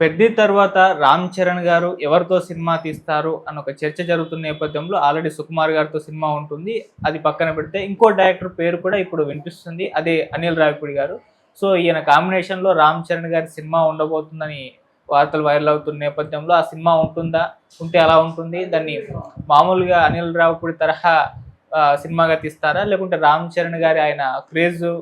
పెద్ది తర్వాత రామ్ చరణ్ గారు ఎవరితో సినిమా తీస్తారు అని ఒక చర్చ జరుగుతున్న నేపథ్యంలో ఆల్రెడీ సుకుమార్ గారితో సినిమా ఉంటుంది. అది పక్కన పెడితే ఇంకో డైరెక్టర్ పేరు కూడా ఇప్పుడు వినిపిస్తుంది. అదే అనిల్ రావిపూడి గారు. సో, ఈయన కాంబినేషన్‌లో రామ్ చరణ్ గారి సినిమా ఉండబోతుందని వార్తలు వైరల్ అవుతున్న నేపథ్యంలో ఆ సినిమా ఉంటుందా? ఉంటే ఎలా ఉంటుంది? దాన్ని మామూలుగా అనిల్ రావిపూడి తరహా సినిమాగా తీస్తారా? లేకుంటే రామ్ చరణ్ గారి ఆయన క్రేజు,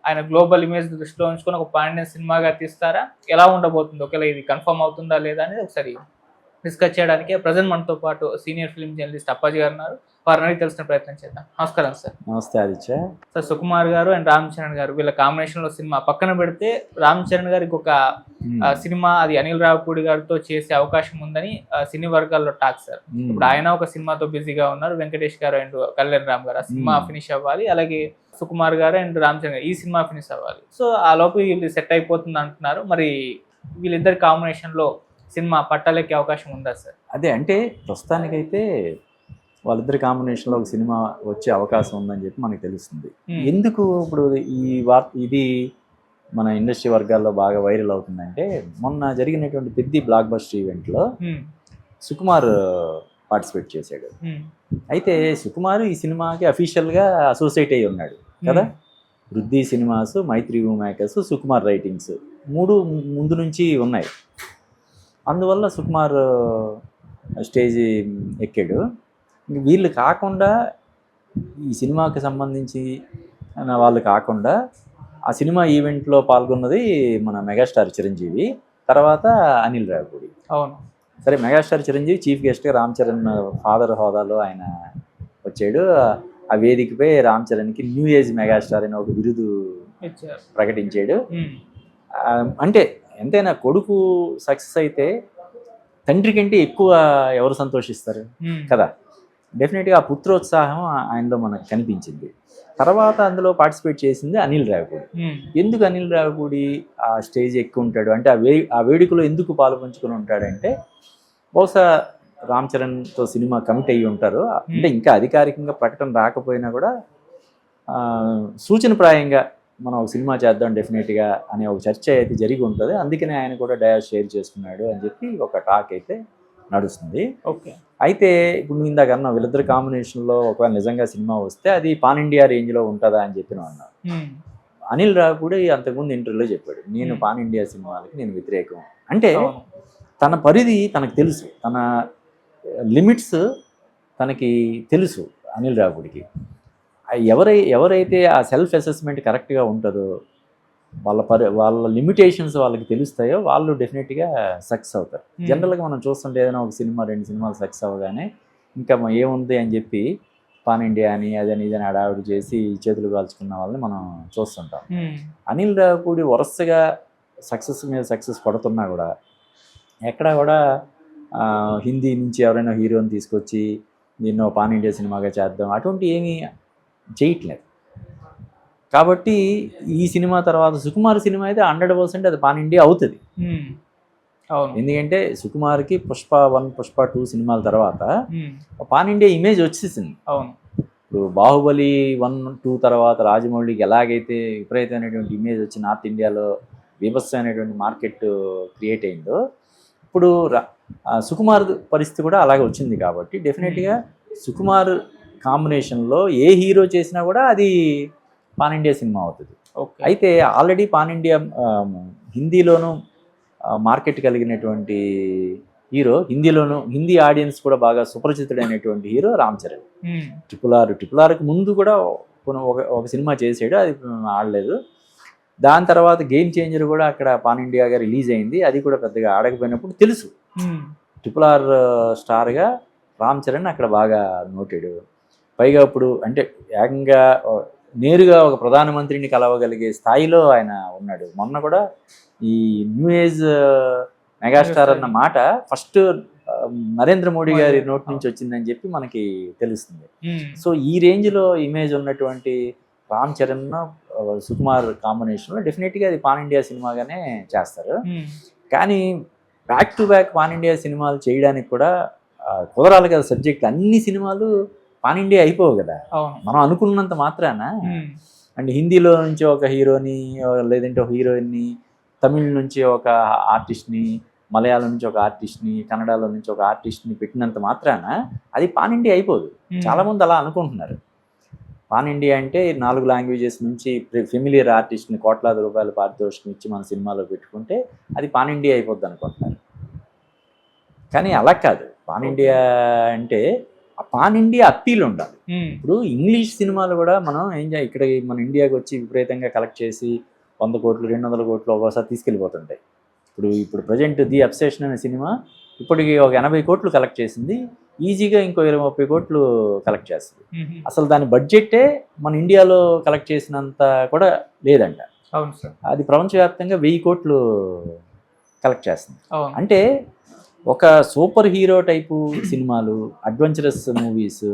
ఆయన గ్లోబల్ ఇమేజ్ దృష్టిలో ఉంచుకొని ఒక పాన్ ఇండియన్ సినిమాగా తీస్తారా? ఎలా ఉండబోతుంది? ఒకవేళ ఇది కన్ఫర్మ్ అవుతుందా లేదా అనేది ఒకసారి డిస్కస్ చేయడానికే ప్రెజెంట్ మనతో పాటు సీనియర్ ఫిల్మ్ జర్నలిస్ట్ అప్పాజీ గారు ఉన్నారు. వారిని అడిగి తెలుసుకునే ప్రయత్నం చేద్దాం. నమస్కారం సార్. నమస్తే ఆదిత్య. సార్, సుకుమార్ గారు అండ్ రామ్ చరణ్ గారు వీళ్ళ కాంబినేషన్‌లో సినిమా పక్కన పెడితే రామ్ చరణ్ గారికి ఒక సినిమా అది అనిల్ రావిపూడి గారితో చేసే అవకాశం ఉందని సినీ వర్గాల్లో టాక్ సార్. ఇప్పుడు ఆయన ఒక సినిమాతో బిజీగా ఉన్నారు. వెంకటేష్ గారు అండ్ కళ్యాణ్ రామ్ గారు ఆ సినిమా ఫినిష్ అవ్వాలి. అలాగే సుకుమార్ గారు అండ్ రామ్ చరణ్ గారు ఈ సినిమా ఫినిష్ అవ్వాలి. సో, ఆ లోపు వీళ్ళు సెట్ అయిపోతుంది అంటున్నారు. మరి వీళ్ళిద్దరి కాంబినేషన్‌లో సినిమా పట్టాలెక్కే అవకాశం ఉందా సార్? అదే అంటే ప్రస్తుతానికైతే వాళ్ళిద్దరి కాంబినేషన్లో ఒక సినిమా వచ్చే అవకాశం ఉందని చెప్పి మనకు తెలుస్తుంది. ఎందుకు ఇప్పుడు ఇది మన ఇండస్ట్రీ వర్గాల్లో బాగా వైరల్ అవుతుందంటే, మొన్న జరిగినటువంటి పెద్ద బ్లాక్ బస్టర్ ఈవెంట్లో సుకుమార్ పార్టిసిపేట్ చేశాడు. అయితే సుకుమార్ ఈ సినిమాకి అఫీషియల్గా అసోసియేట్ అయి ఉన్నాడు కదా. వృద్ధి సినిమాస్, మైత్రి మేకర్స్, సుకుమార్ రైటింగ్స్ 3 ముందు నుంచి ఉన్నాయి. అందువల్ల సుకుమార్ స్టేజ్ ఎక్కాడు. వీళ్ళు కాకుండా ఈ సినిమాకి సంబంధించి వాళ్ళు కాకుండా ఆ సినిమా ఈవెంట్లో పాల్గొన్నది మన మెగాస్టార్ చిరంజీవి, తర్వాత అనిల్ రావిపూడి. అవును. సరే, మెగాస్టార్ చిరంజీవి చీఫ్ గెస్ట్గా రామ్ చరణ్ ఫాదర్ హోదాలో ఆయన వచ్చాడు. ఆ వేదికపై రామ్ చరణ్కి న్యూ ఏజ్ మెగాస్టార్ అని ఒక బిరుదు ప్రకటించాడు. అంటే ఎంతైనా కొడుకు సక్సెస్ అయితే తండ్రి కంటే ఎక్కువ ఎవరు సంతోషిస్తారు కదా. డెఫినెట్గా ఆ పుత్రోత్సాహం ఆయనలో మనకు కనిపించింది. తర్వాత అందులో పార్టిసిపేట్ చేసింది అనిల్ రావిపూడి. ఎందుకు అనిల్ రావిపూడి ఆ స్టేజ్ ఎక్కువ ఉంటాడు అంటే, ఆ వేడుకలో ఎందుకు పాల్పంచుకొని ఉంటాడంటే, బహుశా రామ్ చరణ్తో సినిమా కమిట్ అయ్యి ఉంటారు. అంటే ఇంకా అధికారికంగా ప్రకటన రాకపోయినా కూడా సూచనప్రాయంగా మనం ఒక సినిమా చేద్దాం డెఫినెట్గా అనే ఒక చర్చ అయితే జరిగి ఉంటుంది. అందుకనే ఆయన కూడా డయాస్ షేర్ చేసుకున్నాడు అని చెప్పి ఒక టాక్ అయితే నడుస్తుంది. ఓకే. అయితే ఇప్పుడు నువ్వు ఇందాక అన్నా వీళ్ళిద్దరు కాంబినేషన్లో ఒకవేళ నిజంగా సినిమా వస్తే అది పాన్ ఇండియా రేంజ్లో ఉంటుందా అని చెప్పి నువ్వు అన్నావు. అనిల్ రావిపూడి అంతకుముందు ఇంటర్వ్యూలో చెప్పాడు, నేను పాన్ ఇండియా సినిమాలకి నేను వ్యతిరేకం. అంటే తన పరిధి తనకు తెలుసు, తన లిమిట్స్ తనకి తెలుసు అనిల్ రావిపూడికి. ఎవరైతే ఆ సెల్ఫ్ అసెస్మెంట్ కరెక్ట్గా ఉంటుందో, వాళ్ళ లిమిటేషన్స్ వాళ్ళకి తెలుస్తాయో వాళ్ళు డెఫినెట్గా సక్సెస్ అవుతారు. జనరల్గా మనం చూస్తుంటే ఏదైనా ఒక సినిమా 2 సినిమాలు సక్సెస్ అవ్వగానే ఇంకా ఏముంది అని చెప్పి పాన్ ఇండియా అని అదని ఇదని అడావిడి చేసి చేతులు కాల్చుకున్న వాళ్ళని మనం చూస్తుంటాం. అనిల్ రావిపూడి వరుసగా సక్సెస్ మీద సక్సెస్ పడుతున్నా కూడా ఎక్కడా కూడా హిందీ నుంచి ఎవరైనా హీరోని తీసుకొచ్చి దీన్ని పాన్ ఇండియా సినిమాగా చేద్దాం అటువంటి ఏమీ చేయట్లేదు. కాబట్టి ఈ సినిమా తర్వాత సుకుమార్ సినిమా అయితే 100% అది పాన్ ఇండియా అవుతుంది. ఎందుకంటే సుకుమార్కి పుష్ప 1, పుష్ప 2 సినిమాల తర్వాత పాన్ ఇండియా ఇమేజ్ వచ్చేసింది. ఇప్పుడు బాహుబలి 1, 2 తర్వాత రాజమౌళికి ఎలాగైతే విపరీతమైనటువంటి ఇమేజ్ వచ్చి నార్త్ ఇండియాలో బీభత్సమైనటువంటి మార్కెట్ క్రియేట్ అయిందో, ఇప్పుడు సుకుమార్ పరిస్థితి కూడా అలాగే వచ్చింది. కాబట్టి డెఫినెట్గా సుకుమార్ కాంబినేషన్లో ఏ హీరో చేసినా కూడా అది పాన్ ఇండియా సినిమా అవుతుంది. అయితే ఆల్రెడీ పాన్ ఇండియా హిందీలోనూ మార్కెట్ కలిగినటువంటి హీరో, హిందీ ఆడియన్స్ కూడా బాగా సుపరిచితుడైనటువంటి హీరో రామ్ చరణ్. ట్రిపుల్ ఆర్కి ముందు కూడా ఒక సినిమా చేసాడు, అది ఆడలేదు. దాని తర్వాత గేమ్ చేంజర్ కూడా అక్కడ పాన్ ఇండియాగా రిలీజ్ అయింది, అది కూడా పెద్దగా ఆడకపోయినప్పుడు తెలుసు ట్రిపుల్ ఆర్ స్టార్గా రామ్ చరణ్ అక్కడ బాగా నోటెడ్. పైగా ఇప్పుడు అంటే ఏకంగా నేరుగా ఒక ప్రధానమంత్రిని కలవగలిగే స్థాయిలో ఆయన ఉన్నాడు. మొన్న కూడా ఈ న్యూ ఏజ్ మెగాస్టార్ అన్న మాట ఫస్ట్ నరేంద్ర మోడీ గారి నోటి నుంచి వచ్చిందని చెప్పి మనకి తెలుస్తుంది. సో ఈ రేంజ్లో ఇమేజ్ ఉన్నటువంటి రామ్ చరణ్ సుకుమార్ కాంబినేషన్లో డెఫినెట్గా అది పాన్ ఇండియా సినిమాగానే చేస్తారు. కానీ back to back pan India సినిమాలు చేయడానికి కూడా కుదరాలి కదా. సబ్జెక్ట్ అన్ని సినిమాలు పాన్ ఇండియా అయిపోవు కదా మనం అనుకున్నంత మాత్రాన. అండ్ హిందీలో నుంచి ఒక హీరోని, లేదంటే ఒక హీరోయిన్ని, తమిళ్ నుంచి ఒక ఆర్టిస్ట్ని, మలయాళం నుంచి ఒక ఆర్టిస్ట్ని, కన్నడలో నుంచి ఒక ఆర్టిస్ట్ని పెట్టినంత మాత్రాన అది పాన్ ఇండియా అయిపోదు. చాలామంది అలా అనుకుంటున్నారు. పాన్ ఇండియా అంటే 4 లాంగ్వేజెస్ నుంచి ఫెమిలియర్ ఆర్టిస్ట్ని కోట్లాది రూపాయల పారితోషికం ఇచ్చి మన సినిమాలో పెట్టుకుంటే అది పాన్ ఇండియా అయిపోద్ది అనుకుంటున్నారు. కానీ అలా కాదు. పాన్ ఇండియా అంటే ఆ పాన్ ఇండియా అప్పీల్ ఉండాలి. ఇప్పుడు ఇంగ్లీష్ సినిమాలు కూడా మనం ఇక్కడ మన ఇండియాకి వచ్చి విపరీతంగా కలెక్ట్ చేసి 100 కోట్లు 200 కోట్లు ఒకసారి తీసుకెళ్ళిపోతుంటాయి. ఇప్పుడు ప్రజెంట్ ది అబ్సెషన్ అనే సినిమా ఇప్పటికి ఒక 80 కోట్లు కలెక్ట్ చేసింది. ఈజీగా ఇంకో 20-30 కోట్లు కలెక్ట్ చేస్తుంది. అసలు దాని బడ్జెట్టే మన ఇండియాలో కలెక్ట్ చేసినంత కూడా లేదంట. అవును సార్. అది ప్రపంచవ్యాప్తంగా 1000 కోట్లు కలెక్ట్ చేస్తుంది. అంటే ఒక సూపర్ హీరో టైపు సినిమాలు, అడ్వెంచరస్ మూవీస్,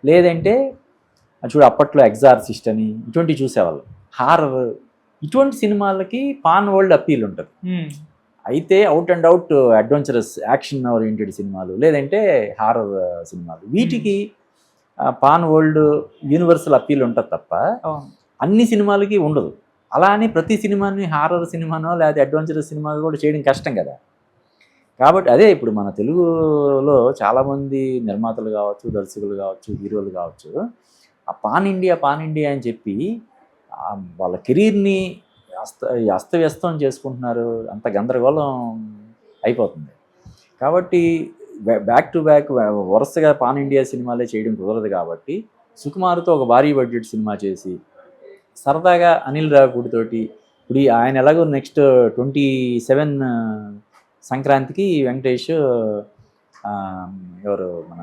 లేదంటే చూడు అప్పట్లో ఎగ్జార్సిస్ట్ అని ఇటువంటివి చూసేవాళ్ళు, హారర్, ఇటువంటి సినిమాలకి పాన్ వరల్డ్ అప్పీల్ ఉంటుంది. అయితే out and out adventurous action oriented సినిమాలు, లేదంటే హారర్ సినిమాలు, వీటికి పాన్ వరల్డ్ యూనివర్సల్ అప్పీల్ ఉంటుంది తప్ప అన్ని సినిమాలకి ఉండదు. అలా అని ప్రతి సినిమాని హారర్ సినిమానో లేదా అడ్వెంచరస్ సినిమా కూడా చేయడం కష్టం కదా. కాబట్టి అదే ఇప్పుడు మన తెలుగులో చాలామంది నిర్మాతలు కావచ్చు, దర్శకులు కావచ్చు, హీరోలు కావచ్చు, ఆ పాన్ ఇండియా అని చెప్పి వాళ్ళ కెరీర్ని అస్తవ్యస్తం చేసుకుంటున్నారు. అంత గందరగోళం అయిపోతుంది. కాబట్టి బ్యాక్ టు బ్యాక్ వరుసగా పాన్ ఇండియా సినిమాలే చేయడం కుదరదు. కాబట్టి సుకుమార్తో ఒక భారీ బడ్జెట్ సినిమా చేసి సరదాగా అనిల్ రావిపూడితోటి, ఇప్పుడు ఆయన ఎలాగో నెక్స్ట్ 27 సంక్రాంతికి వెంకటేష్ ఎవరు మన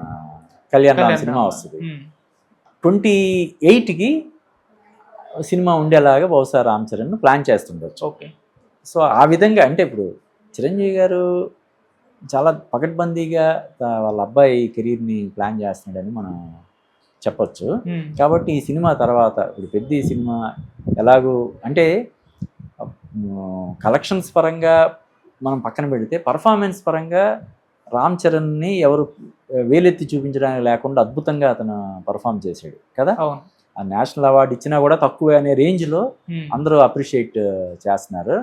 కళ్యాణ్ రామ్ సినిమా వస్తుంది. 28కి సినిమా ఉండేలాగా బహుశా రామ్ చరణ్ ప్లాన్ చేస్తుండొచ్చు. ఓకే. సో ఆ విధంగా అంటే ఇప్పుడు చిరంజీవి గారు చాలా పకడ్బందీగా వాళ్ళ అబ్బాయి కెరీర్ని ప్లాన్ చేస్తున్నాడని మనం చెప్పొచ్చు. కాబట్టి ఈ సినిమా తర్వాత ఇప్పుడు పెద్ద సినిమా ఎలాగూ అంటే కలెక్షన్స్ పరంగా మనం పక్కన పెడితే పర్ఫార్మెన్స్ పరంగా రామ్ చరణ్ని ఎవరు వేలెత్తి చూపించడానికి లేకుండా అద్భుతంగా అతను పర్ఫామ్ చేశాడు కదా. ఆ నేషనల్ అవార్డు ఇచ్చినా కూడా తక్కువే అనే రేంజ్లో అందరూ అప్రిషియేట్ చేస్తున్నారు.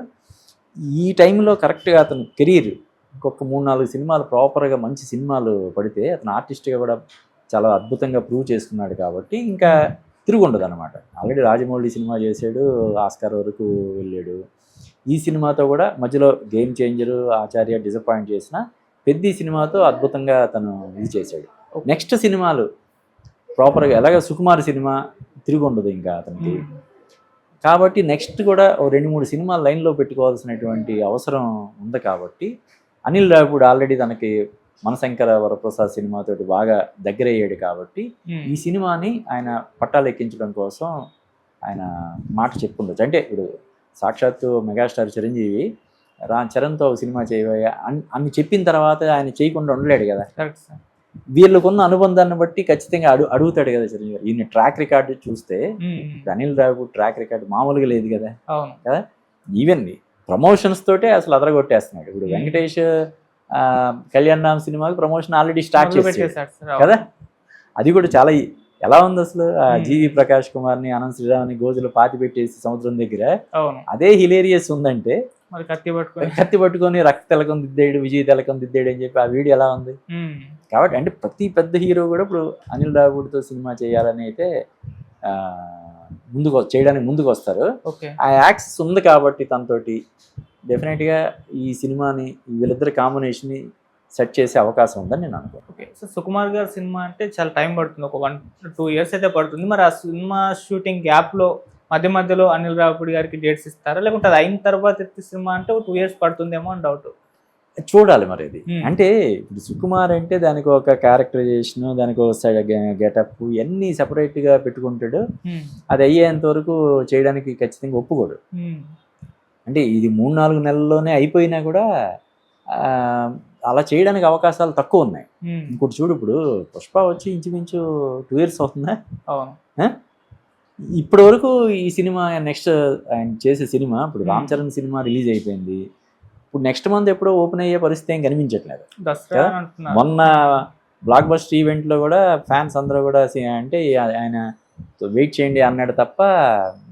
ఈ టైంలో కరెక్ట్గా అతను కెరీర్ ఇంకొక 3-4 సినిమాలు ప్రాపర్గా మంచి సినిమాలు పడితే అతను ఆర్టిస్ట్గా కూడా చాలా అద్భుతంగా ప్రూవ్ చేసుకున్నాడు. కాబట్టి ఇంకా తిరుగుండదు అనమాట. ఆల్రెడీ రాజమౌళి సినిమా చేశాడు, ఆస్కార్ వరకు వెళ్ళాడు. ఈ సినిమాతో కూడా మధ్యలో గేమ్ చేంజరు, ఆచార్య డిసప్పాయింట్ చేసిన పెద్ద సినిమాతో అద్భుతంగా అతను ఇది చేశాడు. నెక్స్ట్ సినిమాలు ప్రాపర్గా ఎలాగ సుకుమార్ సినిమా తిరిగి ఉండదు ఇంకా అతనికి. కాబట్టి నెక్స్ట్ కూడా 2-3 సినిమాలు లైన్లో పెట్టుకోవాల్సినటువంటి అవసరం ఉంది. కాబట్టి అనిల్ రావిపూడి ఆల్రెడీ తనకి మనశంకర వరప్రసాద్ సినిమాతోటి బాగా దగ్గర అయ్యాడు. కాబట్టి ఈ సినిమాని ఆయన పట్టాలు ఎక్కించడం కోసం ఆయన మాట చెప్పుండొచ్చు. అంటే ఇప్పుడు సాక్షాత్తు మెగాస్టార్ చిరంజీవి చరణ్తో సినిమా చేయబోయా అని చెప్పిన తర్వాత ఆయన చేయకుండా ఉండలేడు కదా. వీళ్ళకున్న అనుబంధాన్ని బట్టి ఖచ్చితంగా అడుగుతాడు కదా చిరంజీవి. ఈయన ట్రాక్ రికార్డు చూస్తే అనిల్ రావిపూడి ట్రాక్ రికార్డు మామూలుగా లేదు కదా కదా. ఈవెన్ ప్రమోషన్స్ తోటే అసలు అదరగొట్టేస్తున్నాడు. ఇప్పుడు వెంకటేష్ కళ్యాణ్ రామ్ సినిమాకి ప్రమోషన్ ఆల్రెడీ స్టార్ట్ చేశాడు కదా. అది కూడా చాలా ఎలా ఉంది అసలు. జీవి ప్రకాష్ కుమార్ని, అనంత్ శ్రీరామ్ని గోజులు పాతి పెట్టేసి సముద్రం దగ్గర అదే హిలేరియస్ ఉందంటే కత్తి పట్టుకొని రక్త తిలకం దిద్దాడు, విజయ్ తిలకం దిద్దాడు అని చెప్పి ఆ వీడియో ఎలా ఉంది. కాబట్టి అంటే ప్రతి పెద్ద హీరో కూడా ఇప్పుడు అనిల్ రావిపూడితో సినిమా చేయాలని అయితే చేయడానికి ముందుకు వస్తారు. ఆ యాక్సెస్ ఉంది కాబట్టి తనతోటి డెఫినెట్గా ఈ సినిమాని వీళ్ళిద్దరి కాంబినేషన్ని సెట్ చేసే అవకాశం ఉందని నేను అనుకుంటున్నాను. ఓకే. సో సుకుమార్ గారి సినిమా అంటే చాలా టైం పడుతుంది, ఒక 1-2 ఇయర్స్ అయితే పడుతుంది. మరి ఆ సినిమా షూటింగ్ గ్యాప్లో మధ్యలో అనిల్ రావిపూడి గారికి డేట్స్ ఇస్తారా, లేకుంటే అది అయిన తర్వాత సినిమా అంటే 2 ఇయర్స్ పడుతుందేమో అని డౌట్. చూడాలి మరి ఇది. అంటే ఇప్పుడు సుకుమార్ అంటే దానికి ఒక క్యారెక్టరైజేషన్, దానికి ఒక గెటప్ ఇవన్నీ సెపరేట్గా పెట్టుకుంటాడు. అది అయ్యేంత వరకు చేయడానికి ఖచ్చితంగా ఒప్పుకోడు. అంటే ఇది 3-4 నెలల్లోనే అయిపోయినా కూడా అలా చేయడానికి అవకాశాలు తక్కువ ఉన్నాయి. ఇంకోటి చూడు, ఇప్పుడు పుష్ప వచ్చి ఇంచుమించు 2 ఇయర్స్ అవుతుందా. ఇప్పటి వరకు ఈ సినిమా నెక్స్ట్ ఆయన చేసే సినిమా ఇప్పుడు రామ్ చరణ్ సినిమా రిలీజ్ అయిపోయింది. ఇప్పుడు నెక్స్ట్ మంత్ ఎప్పుడో ఓపెన్ అయ్యే పరిస్థితి ఏం కనిపించట్లేదు. మొన్న బ్లాక్ బస్టర్ ఈవెంట్లో కూడా ఫ్యాన్స్ అందరూ కూడా అంటే ఆయన సో వెయిట్ చేయండి అన్నాడు తప్ప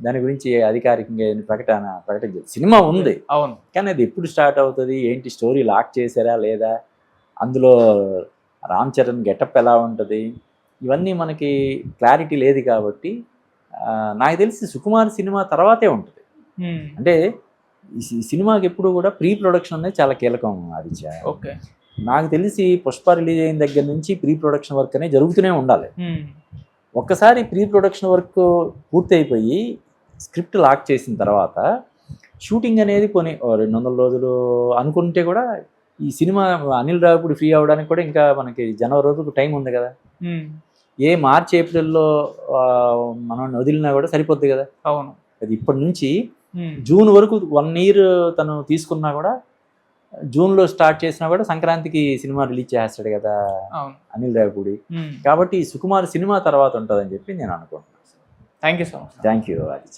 దాని గురించి అధికారికంగా ఏం ప్రకటించలేదు. సినిమా ఉంది, అవును. కానీ అది ఎప్పుడు స్టార్ట్ అవుతుంది, ఏంటి స్టోరీ లాక్ చేశారా లేదా, అందులో రామ్ చరణ్ గెటప్ ఎలా ఉంటుంది, ఇవన్నీ మనకి క్లారిటీ లేదు కాబట్టి నాకు తెలిసి సుకుమార్ సినిమా తర్వాతే ఉంటుంది. అంటే ఈ సినిమాకి ఎప్పుడు కూడా ప్రీ ప్రొడక్షన్ అనేది చాలా కీలకం ఆదిత్య. ఓకే. నాకు తెలిసి పుష్ప రిలీజ్ అయిన దగ్గర నుంచి ప్రీ ప్రొడక్షన్ వర్క్ అనేది జరుగుతూనే ఉండాలి. ఒక్కసారి ప్రీ ప్రొడక్షన్ వర్క్ పూర్తి అయిపోయి స్క్రిప్ట్ లాక్ చేసిన తర్వాత షూటింగ్ అనేది కొన్ని 200 రోజులు అనుకుంటే కూడా ఈ సినిమా అనిల్ రావిపూడి ఫ్రీ అవ్వడానికి కూడా ఇంకా మనకి జనవరి రోజులకు టైం ఉంది కదా. ఏ మార్చి ఏప్రిల్లో మనం వదిలినా కూడా సరిపోద్ది కదా. అవును. అది ఇప్పటి నుంచి జూన్ వరకు 1 ఇయర్ తను తీసుకున్నా కూడా, జూన్లో స్టార్ట్ చేసినా కూడా సంక్రాంతికి సినిమా రిలీజ్ చేస్తాడు కదా అనిల్ రావిపూడి. కాబట్టి సుకుమార్ సినిమా తర్వాత ఉంటుందని చెప్పి నేను అనుకుంటున్నాను. Thank you so much. Thank you Aditya.